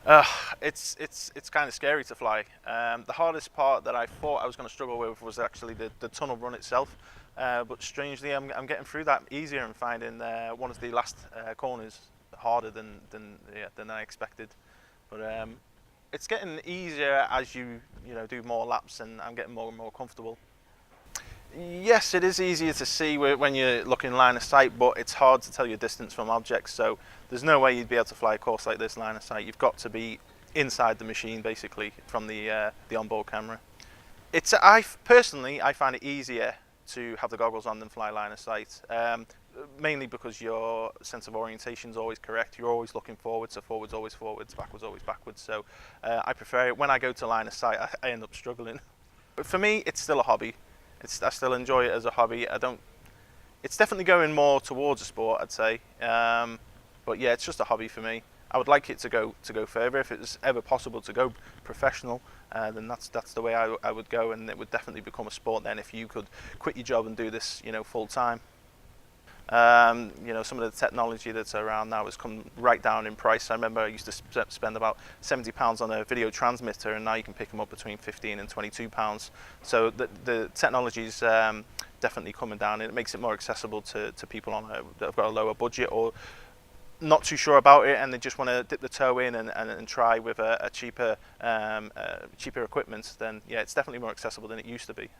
Uh, it's kind of scary to fly. The hardest part that I thought I was going to struggle with was actually the tunnel run itself. But strangely, I'm getting through that easier and finding one of the last corners harder than I expected. But it's getting easier as you do more laps, and I'm getting more and more comfortable. Yes, it is easier to see when you're looking line of sight, but it's hard to tell your distance from objects. So there's no way you'd be able to fly a course like this line of sight. You've got to be inside the machine, basically, from the onboard camera. Personally, I find it easier to have the goggles on than fly line of sight. Mainly because your sense of orientation is always correct. You're always looking forwards, so forwards always forwards, backwards always backwards. So I prefer it. When I go to line of sight, I end up struggling. But for me, it's still a hobby. I still enjoy it as a hobby. I don't. It's definitely going more towards a sport, I'd say. But yeah, it's just a hobby for me. I would like it to go further. If it was ever possible to go professional, then that's the way I would go, and it would definitely become a sport then if you could quit your job and do this, full time. Some of the technology that's around now has come right down in price. I remember I used to spend about £70 on a video transmitter, and now you can pick them up between £15 and £22. So the technology's definitely coming down, and it makes it more accessible to people that have got a lower budget or not too sure about it, and they just want to dip the toe in and try with a cheaper cheaper equipment. Then yeah, it's definitely more accessible than it used to be.